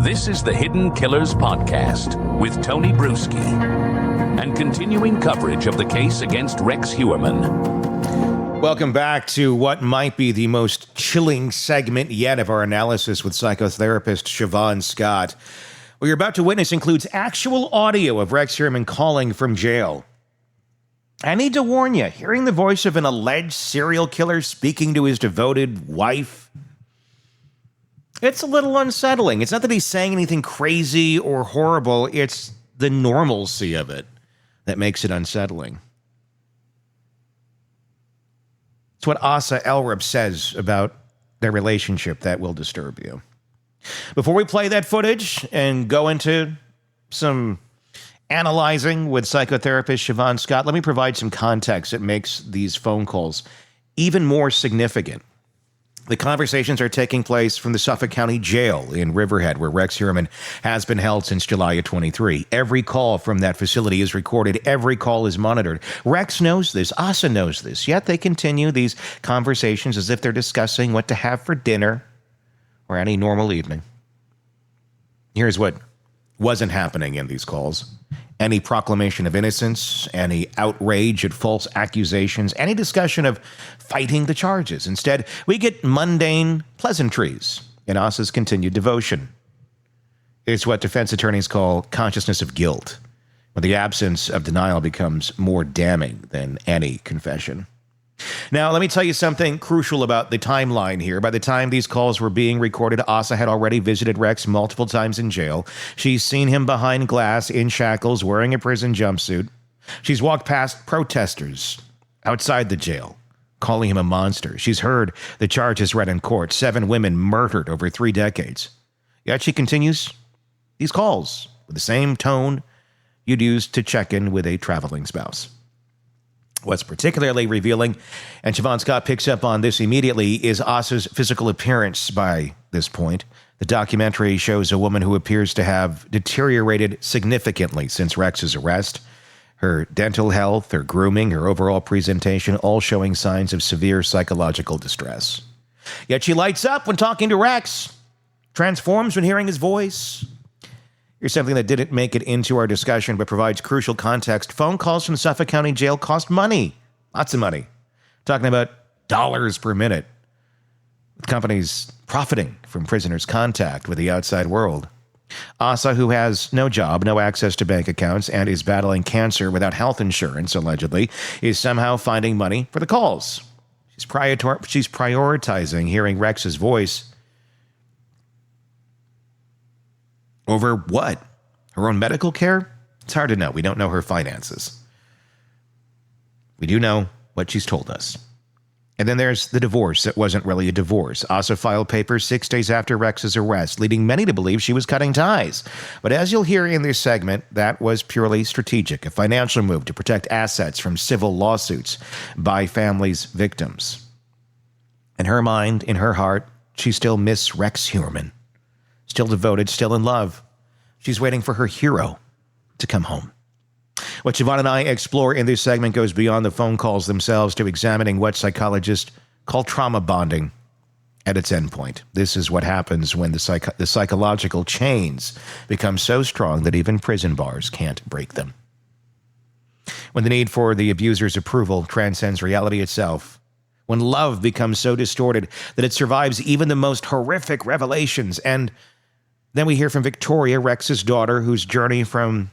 This is the Hidden Killers Podcast with Tony Bruschi and continuing coverage of the case against Rex Heuermann. Welcome back to what might be the most chilling segment yet of our analysis with psychotherapist Shavaun Scott. What you're about to witness includes actual audio of Rex Heuermann calling from jail. I need to warn you, hearing the voice of an alleged serial killer speaking to his devoted wife, it's a little unsettling. It's not that he's saying anything crazy or horrible, it's the normalcy of it that makes it unsettling. It's what Asa Elrup says about their relationship that will disturb you. Before we play that footage and go into some analyzing with psychotherapist Shavaun Scott, let me provide some context that makes these phone calls even more significant. The conversations are taking place from the Suffolk County Jail in Riverhead, where Rex Heuermann has been held since July of 23. Every call from that facility is recorded. Every call is monitored. Rex knows this. Asa knows this. Yet they continue these conversations as if they're discussing what to have for dinner or any normal evening. Here's what wasn't happening in these calls. Any proclamation of innocence, any outrage at false accusations, any discussion of fighting the charges. Instead, we get mundane pleasantries in Asa's continued devotion. It's what defense attorneys call consciousness of guilt, when the absence of denial becomes more damning than any confession. Now, let me tell you something crucial about the timeline here. By the time these calls were being recorded, Asa had already visited Rex multiple times in jail. She's seen him behind glass in shackles wearing a prison jumpsuit. She's walked past protesters outside the jail, calling him a monster. She's heard the charges read in court, 7 women murdered over 3 decades. Yet she continues these calls with the same tone you'd use to check in with a traveling spouse. What's particularly revealing, and Shavaun Scott picks up on this immediately, is Asa's physical appearance by this point. The documentary shows a woman who appears to have deteriorated significantly since Rex's arrest. Her dental health, her grooming, her overall presentation, all showing signs of severe psychological distress. Yet she lights up when talking to Rex, transforms when hearing his voice. Here's something that didn't make it into our discussion but provides crucial context. Phone calls from Suffolk County Jail cost money. Lots of money. Talking about dollars per minute. With companies profiting from prisoners' contact with the outside world. Asa, who has no job, no access to bank accounts, and is battling cancer without health insurance, allegedly, is somehow finding money for the calls. She's prioritizing hearing Rex's voice over what? Her own medical care? It's hard to know. We don't know her finances. We do know what she's told us. And then there's the divorce that wasn't really a divorce. Asa filed papers 6 days after Rex's arrest, leading many to believe she was cutting ties. But as you'll hear in this segment, that was purely strategic, a financial move to protect assets from civil lawsuits by families' victims. In her mind, in her heart, she still miss Rex Heuermann. Still devoted, still in love. She's waiting for her hero to come home. What Shavaun and I explore in this segment goes beyond the phone calls themselves to examining what psychologists call trauma bonding at its endpoint. This is what happens when the psychological chains become so strong that even prison bars can't break them. When the need for the abuser's approval transcends reality itself. When love becomes so distorted that it survives even the most horrific revelations. And then we hear from Victoria, Rex's daughter, whose journey from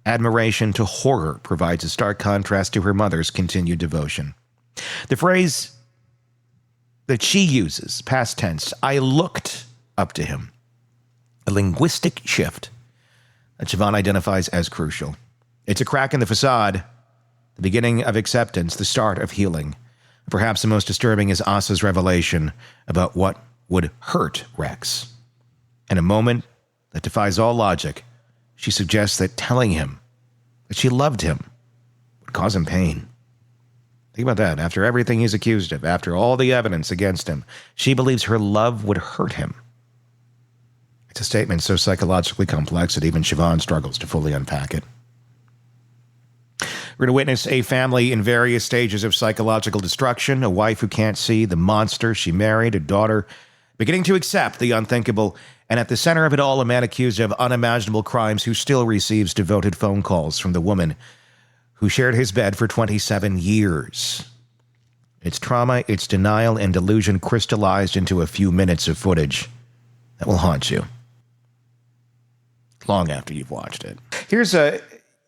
admiration to horror provides a stark contrast to her mother's continued devotion. The phrase that she uses, past tense, I looked up to him, a linguistic shift that Shavaun identifies as crucial. It's a crack in the facade, the beginning of acceptance, the start of healing. Perhaps the most disturbing is Asa's revelation about what would hurt Rex. In a moment that defies all logic, she suggests that telling him that she loved him would cause him pain. Think about that. After everything he's accused of, after all the evidence against him, she believes her love would hurt him. It's a statement so psychologically complex that even Shavaun struggles to fully unpack it. We're going to witness a family in various stages of psychological destruction, a wife who can't see the monster she married, a daughter beginning to accept the unthinkable, And at the center of it all, a man accused of unimaginable crimes who still receives devoted phone calls from the woman who shared his bed for 27 years. Its trauma, its denial, and delusion crystallized into a few minutes of footage that will haunt you long after you've watched it. Here's a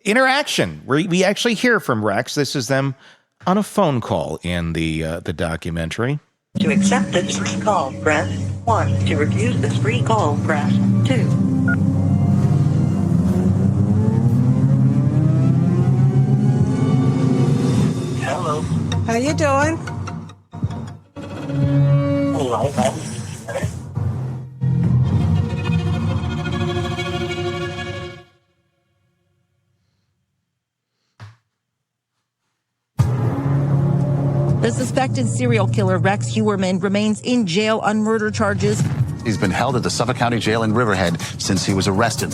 interaction where we actually hear from Rex. This is them on a phone call in the documentary. To accept this free call, press 1. To refuse this free call, press 2. Hello. How you doing? All right. The suspected serial killer Rex Heuermann remains in jail on murder charges. He's been held at the Suffolk County Jail in Riverhead since he was arrested.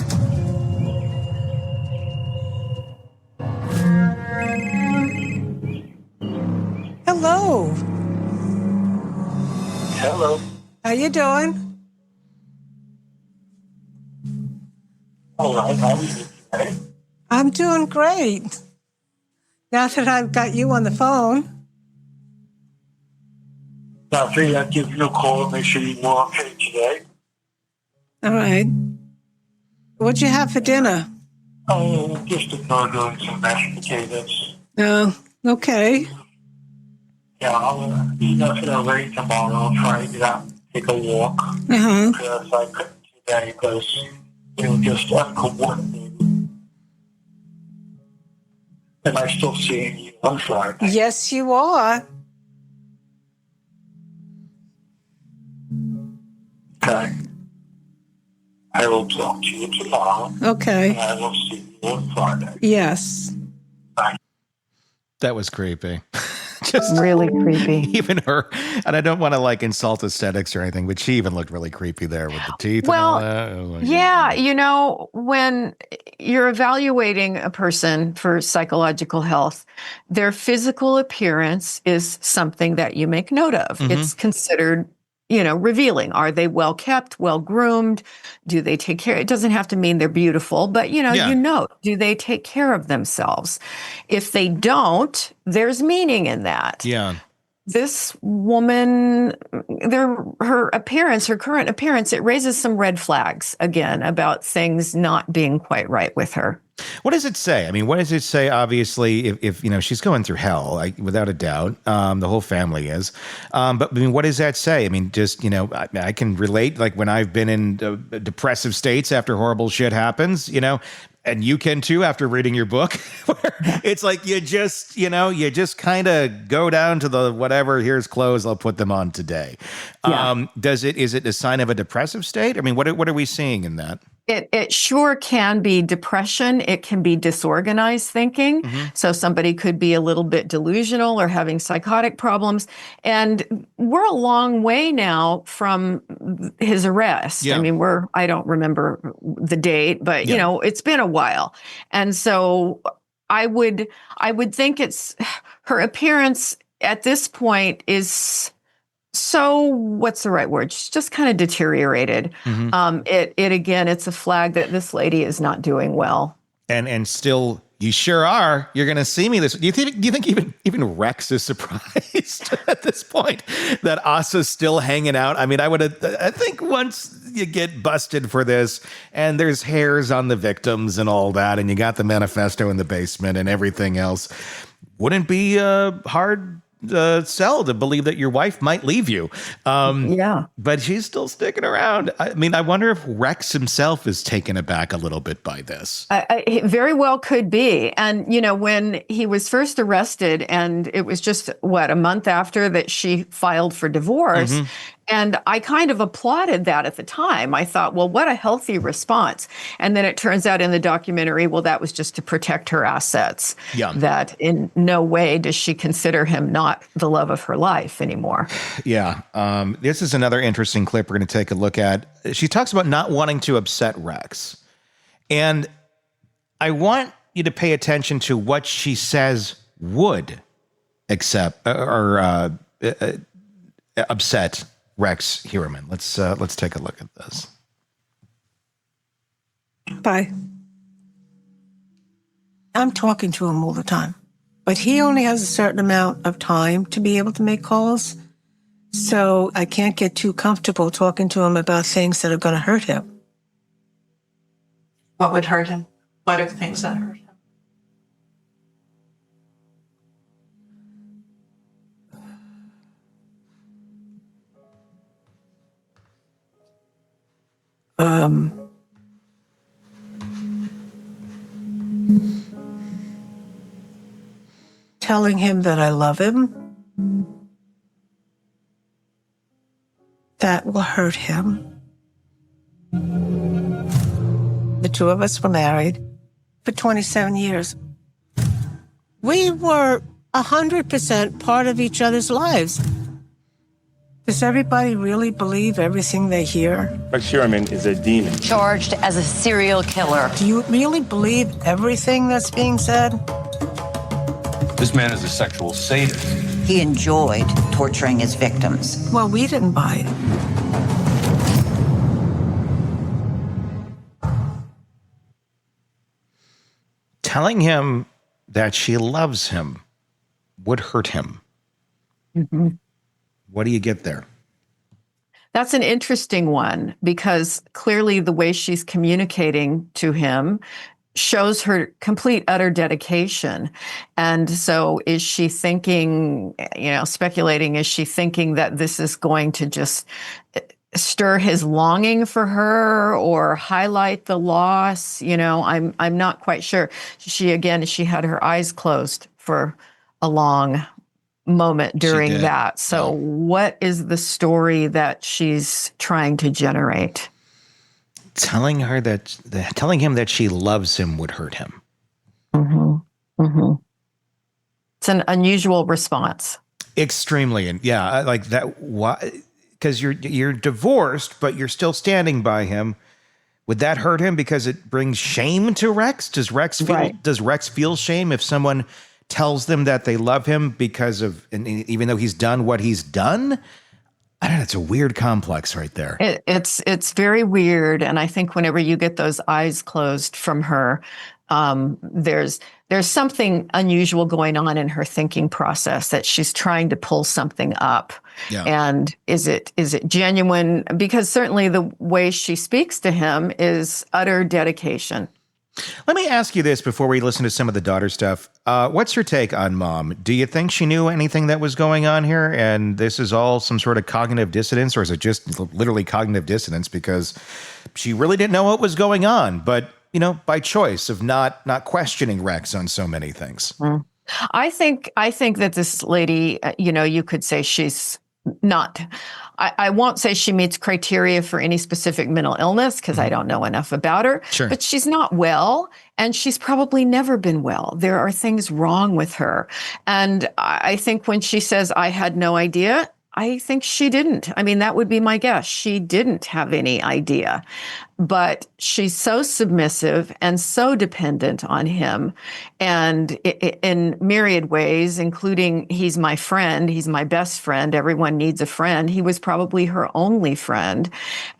Hello. Hello. How you doing? All right. I'm doing great. Now that I've got you on the phone. I figured I'd give you a call and make sure you were okay today. All right. What'd you have for dinner? Oh, just a burger and some mashed potatoes. Oh, okay. Yeah, I'll eat up early tomorrow. I'll try to get out and take a walk. Uh-huh. Because I couldn't today because it was just uncoordinated. Am I still seeing you on Friday? Yes, you are. Okay. I will talk to you tomorrow. Okay. And I will see you on Friday. Yes. Bye. That was creepy. Just really creepy. Even her, and I don't want to insult aesthetics or anything, but she even looked really creepy there with the teeth. Well, and all that. Oh, my yeah, God. when you're evaluating a person for psychological health, their physical appearance is something that you make note of. Mm-hmm. It's considered, revealing. Are they well kept, well groomed? Do they take care? It doesn't have to mean they're beautiful, but you know, do they take care of themselves? If they don't, there's meaning in that. Yeah. This woman, her current appearance, it raises some red flags again about things not being quite right with her. What does it say? I mean, what does it say? Obviously, if she's going through hell, without a doubt, the whole family is. But I mean, what does that say? I mean, just I can relate. Like when I've been in depressive states after horrible shit happens, and you can too after reading your book. Where it's like you just kind of go down to the whatever. Here's clothes. I'll put them on today. Yeah. Is it a sign of a depressive state? I mean, what are we seeing in that? It sure can be depression. It can be disorganized thinking. Mm-hmm. So somebody could be a little bit delusional or having psychotic problems. And we're a long way now from his arrest. Yeah. I mean, I don't remember the date, but it's been a while. And so I would think her appearance at this point is, so what's the right word? She's just kind of deteriorated. Mm-hmm. It's a flag that this lady is not doing well. And still, you sure are. You're going to see me this. Do you think even Rex is surprised at this point that Asa's still hanging out? I mean, I think once you get busted for this and there's hairs on the victims and all that, and you got the manifesto in the basement and everything else, wouldn't be hard sell to believe that your wife might leave you. Yeah. But she's still sticking around. I mean, I wonder if Rex himself is taken aback a little bit by this. It very well could be. And, when he was first arrested, and it was just, a month after that she filed for divorce. Mm-hmm. And I kind of applauded that at the time. I thought, well, what a healthy response. And then it turns out in the documentary, well, that was just to protect her assets. Yeah. That in no way does she consider him not the love of her life anymore. Yeah. This is another interesting clip we're going to take a look at. She talks about not wanting to upset Rex. And I want you to pay attention to what she says would upset Rex Heuermann. Let's take a look at this. Bye. I'm talking to him all the time, but he only has a certain amount of time to be able to make calls. So I can't get too comfortable talking to him about things that are going to hurt him. What would hurt him? What are the things that hurt him? Telling him that I love him, that will hurt him. The two of us were married for 27 years. We were 100% part of each other's lives. Does everybody really believe everything they hear? Rex Heuermann is a demon. Charged as a serial killer. Do you really believe everything that's being said? This man is a sexual sadist. He enjoyed torturing his victims. Well, we didn't buy it. Telling him that she loves him would hurt him. Mm-hmm. What do you get there? That's an interesting one, because clearly the way she's communicating to him shows her complete, utter dedication. And so is she thinking, speculating, is she thinking that this is going to just stir his longing for her or highlight the loss? I'm not quite sure. She had her eyes closed for a long moment during that. So what is the story that she's trying to generate? Telling him that she loves him would hurt him. Mm-hmm. Mm-hmm. It's an unusual response. Extremely. And yeah, like that. Why? Because you're divorced, but you're still standing by him. Would that hurt him because it brings shame to Rex? Does Rex feel shame if someone tells them that they love him because of, and even though he's done what he's done? I don't know. It's a weird complex right there. It's very weird. And I think whenever you get those eyes closed from her, there's something unusual going on in her thinking process, that she's trying to pull something up. Yeah. And is it genuine? Because certainly the way she speaks to him is utter dedication. Let me ask you this before we listen to some of the daughter stuff. What's your take on Mom? Do you think she knew anything that was going on here, and this is all some sort of cognitive dissonance, or is it just literally cognitive dissonance because she really didn't know what was going on, but, by choice of not questioning Rex on so many things? Mm. I think that this lady, you could say she's not, I won't say she meets criteria for any specific mental illness because I don't know enough about her, Sure. But she's not well, and she's probably never been well. There are things wrong with her. And I think when she says, I had no idea, I think she didn't. I mean, that would be my guess. She didn't have any idea. But she's so submissive and so dependent on him, and in myriad ways, including he's my friend, he's my best friend, everyone needs a friend. He was probably her only friend.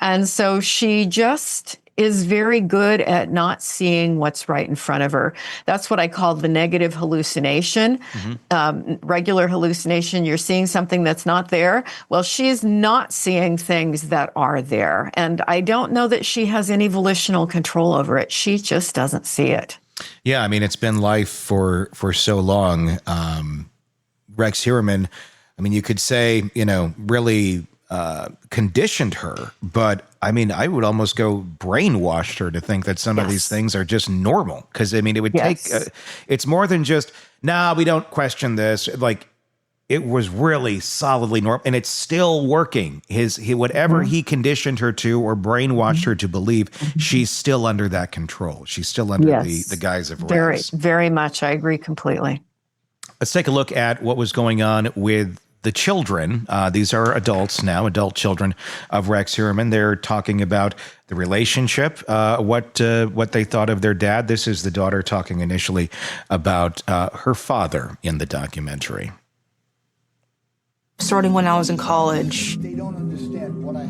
And so she just is very good at not seeing what's right in front of her. That's what I call the negative hallucination. Mm-hmm. Regular hallucination, you're seeing something that's not there. Well, she's not seeing things that are there. And I don't know that she has any volitional control over it. She just doesn't see it. Yeah, I mean, it's been life for so long. Rex Heuermann, I mean, you could say, really conditioned her, but I mean, I would almost go brainwashed her to think that some of these things are just normal. Because I mean, it would take, it's more than just, we don't question this. Like, it was really solidly normal, and it's still working. Whatever he conditioned her to or brainwashed her to believe, she's still under that control. She's still under the guise of Rex. Very, very much. I agree completely. Let's take a look at what was going on with the children. These are adults now, adult children of Rex Heuermann. They're talking about the relationship, what they thought of their dad. This is the daughter talking initially about her father in the documentary. Starting when I was in college,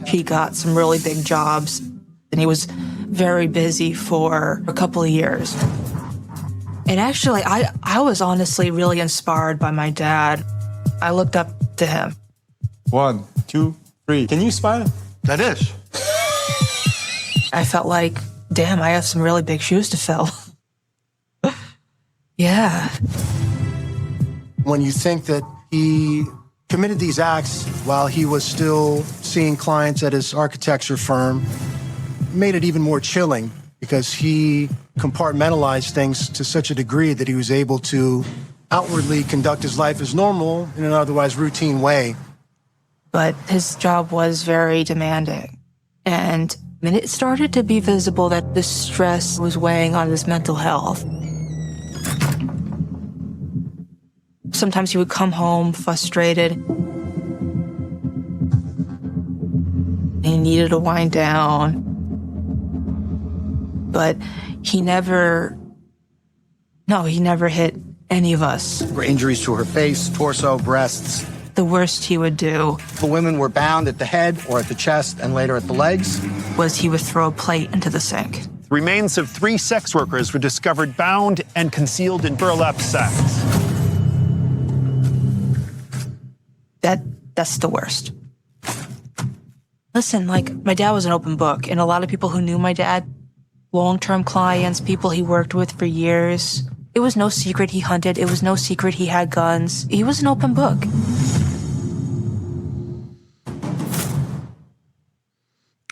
he got some really big jobs, and he was very busy for a couple of years. And actually, I was honestly really inspired by my dad. I looked up to him. 1, 2, 3. Can you smile? That is. I felt like, damn, I have some really big shoes to fill. Yeah. When you think that he committed these acts while he was still seeing clients at his architecture firm, it made it even more chilling because he compartmentalized things to such a degree that he was able to outwardly conduct his life as normal in an otherwise routine way. But his job was very demanding. And it started to be visible that the stress was weighing on his mental health. Sometimes he would come home frustrated. He needed to wind down. But he never hit any of us. There were injuries to her face, torso, breasts. The worst he would do. The women were bound at the head or at the chest and later at the legs. Was he would throw a plate into the sink. The remains of 3 sex workers were discovered bound and concealed in burlap sacks. That's the worst. Listen, like, my dad was an open book, and a lot of people who knew my dad, long-term clients, people he worked with for years, it was no secret he hunted. It was no secret he had guns. He was an open book.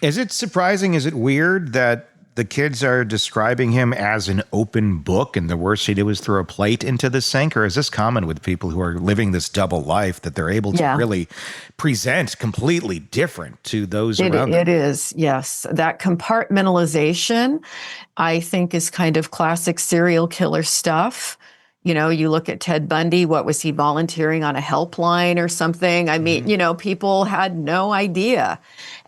Is it surprising? Is it weird that the kids are describing him as an open book and the worst he did was throw a plate into the sink? Or is this common with people who are living this double life that they're able to really present completely different to those around them? It is, yes. That compartmentalization, I think, is kind of classic serial killer stuff. You know, you look at Ted Bundy, what was he volunteering on a helpline or something? I mean, you know, people had no idea.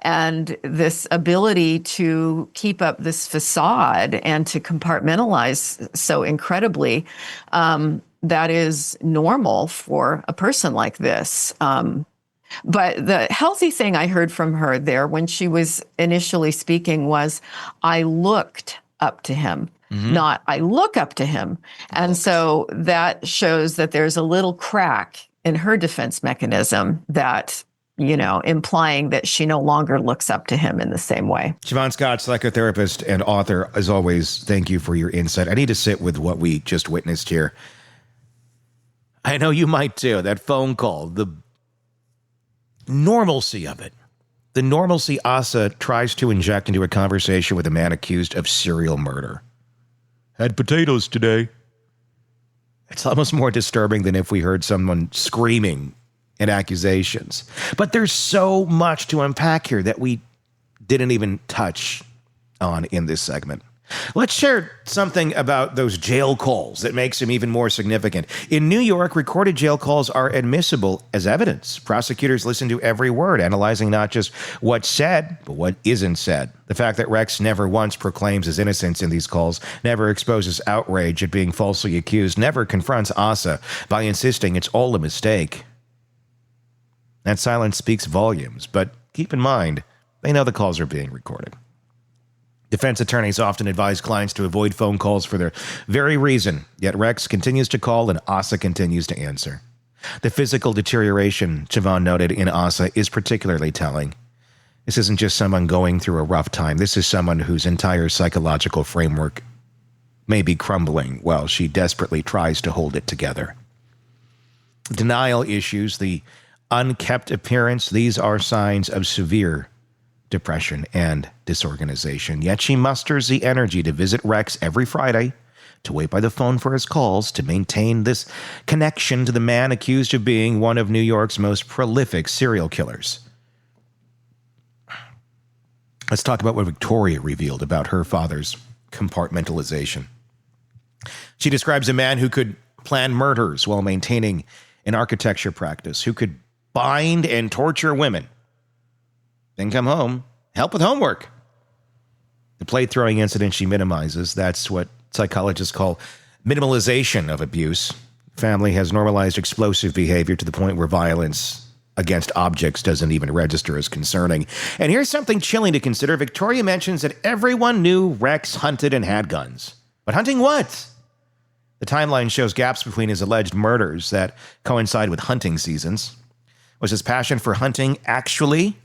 And this ability to keep up this facade and to compartmentalize so incredibly, that is normal for a person like this. But the healthy thing I heard from her there when she was initially speaking was, I looked up to him. Not I look up to him. And so that shows that there's a little crack in her defense mechanism that, you know, implying that she no longer looks up to him in the same way. Shavaun Scott, psychotherapist and author, as always, thank you for your insight. I need to sit with what we just witnessed here. I know you might too. That phone call, the normalcy of it. The normalcy Asa tries to inject into a conversation with a man accused of serial murder. Had potatoes today. It's almost more disturbing than if we heard someone screaming in accusations. But there's so much to unpack here that we didn't even touch on in this segment. Let's share something about those jail calls that makes them even more significant. In New York, recorded jail calls are admissible as evidence. Prosecutors listen to every word, analyzing not just what's said, but what isn't said. The fact that Rex never once proclaims his innocence in these calls, never exposes outrage at being falsely accused, never confronts Asa by insisting it's all a mistake. That silence speaks volumes, but keep in mind, they know the calls are being recorded. Defense attorneys often advise clients to avoid phone calls for their very reason, yet Rex continues to call and Asa continues to answer. The physical deterioration, Shavaun noted, in Asa is particularly telling. This isn't just someone going through a rough time. This is someone whose entire psychological framework may be crumbling while she desperately tries to hold it together. Denial issues, the unkempt appearance, these are signs of severe depression and disorganization. Yet she musters the energy to visit Rex every Friday, to wait by the phone for his calls, to maintain this connection to the man accused of being one of New York's most prolific serial killers. Let's talk about what Victoria revealed about her father's compartmentalization. She describes a man who could plan murders while maintaining an architecture practice, who could bind and torture women, then come home, help with homework. The plate throwing incident she minimizes, that's what psychologists call minimalization of abuse. Family has normalized explosive behavior to the point where violence against objects doesn't even register as concerning. And here's something chilling to consider. Victoria mentions that everyone knew Rex hunted and had guns. But hunting what? The timeline shows gaps between his alleged murders that coincide with hunting seasons. Was his passion for hunting actually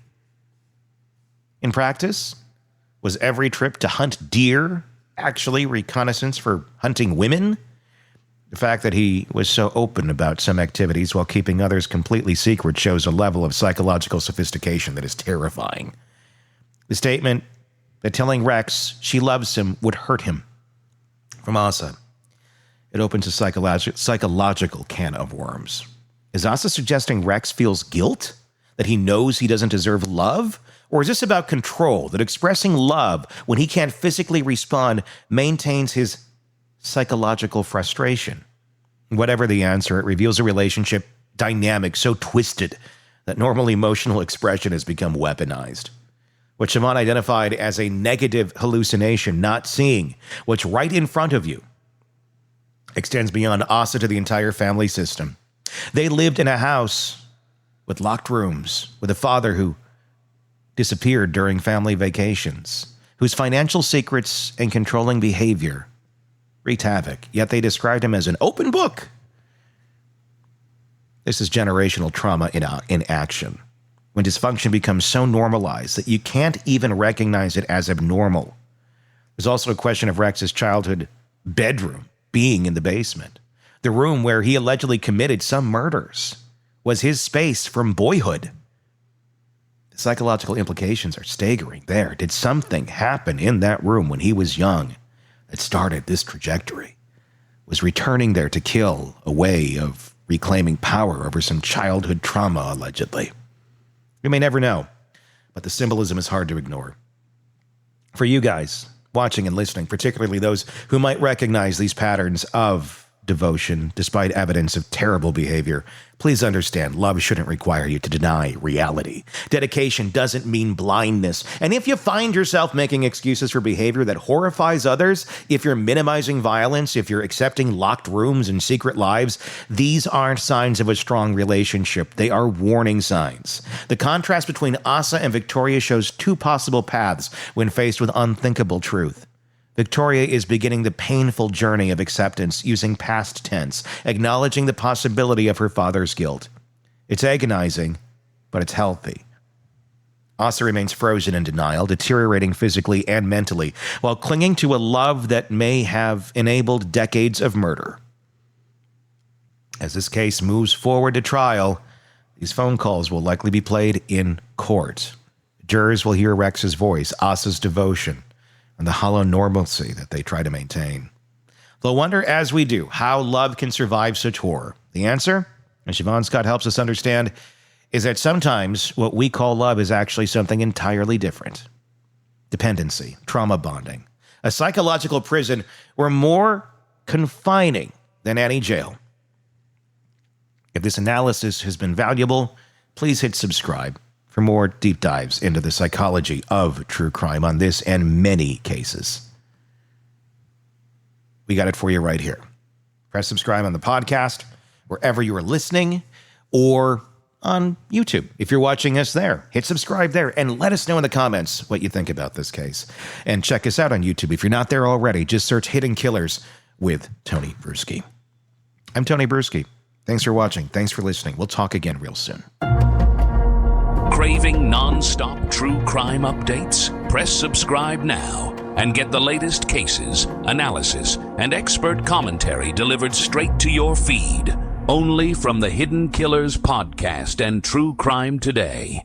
in practice? Was every trip to hunt deer actually reconnaissance for hunting women? The fact that he was so open about some activities while keeping others completely secret shows a level of psychological sophistication that is terrifying. The statement that telling Rex she loves him would hurt him from Asa. It opens a psychological can of worms. Is Asa suggesting Rex feels guilt? That he knows he doesn't deserve love? Or is this about control, that expressing love when he can't physically respond maintains his psychological frustration? Whatever the answer, it reveals a relationship dynamic so twisted that normal emotional expression has become weaponized. What Shavaun identified as a negative hallucination, not seeing what's right in front of you, extends beyond Asa to the entire family system. They lived in a house with locked rooms, with a father who disappeared during family vacations, whose financial secrets and controlling behavior wreaked havoc, yet they described him as an open book. This is generational trauma in action, when dysfunction becomes so normalized that you can't even recognize it as abnormal. There's also a question of Rex's childhood bedroom being in the basement, the room where he allegedly committed some murders. Was his space from boyhood. The psychological implications are staggering there. Did something happen in that room when he was young that started this trajectory? Was returning there to kill a way of reclaiming power over some childhood trauma, allegedly? We may never know, but the symbolism is hard to ignore. For you guys watching and listening, particularly those who might recognize these patterns of devotion despite evidence of terrible behavior, please understand, love shouldn't require you to deny reality. Dedication doesn't mean blindness. And if you find yourself making excuses for behavior that horrifies others, if you're minimizing violence, if you're accepting locked rooms and secret lives, these aren't signs of a strong relationship. They are warning signs. The contrast between Asa and Victoria shows two possible paths when faced with unthinkable truth. Victoria is beginning the painful journey of acceptance using past tense, acknowledging the possibility of her father's guilt. It's agonizing, but it's healthy. Asa remains frozen in denial, deteriorating physically and mentally, while clinging to a love that may have enabled decades of murder. As this case moves forward to trial, these phone calls will likely be played in court. Jurors will hear Rex's voice, Asa's devotion, and the hollow normalcy that they try to maintain. They'll wonder, as we do, how love can survive such horror. The answer, as Shavaun Scott helps us understand, is that sometimes what we call love is actually something entirely different. Dependency, trauma bonding, a psychological prison were more confining than any jail. If this analysis has been valuable, please hit subscribe for more deep dives into the psychology of true crime on this and many cases. We got it for you right here. Press subscribe on the podcast, wherever you are listening, or on YouTube. If you're watching us there, hit subscribe there and let us know in the comments what you think about this case. And check us out on YouTube. If you're not there already, just search Hidden Killers with Tony Bruschi. I'm Tony Bruschi. Thanks for watching. Thanks for listening. We'll talk again real soon. Craving non-stop true crime updates? Press subscribe now and get the latest cases, analysis, and expert commentary delivered straight to your feed. Only from the Hidden Killers podcast and True Crime Today.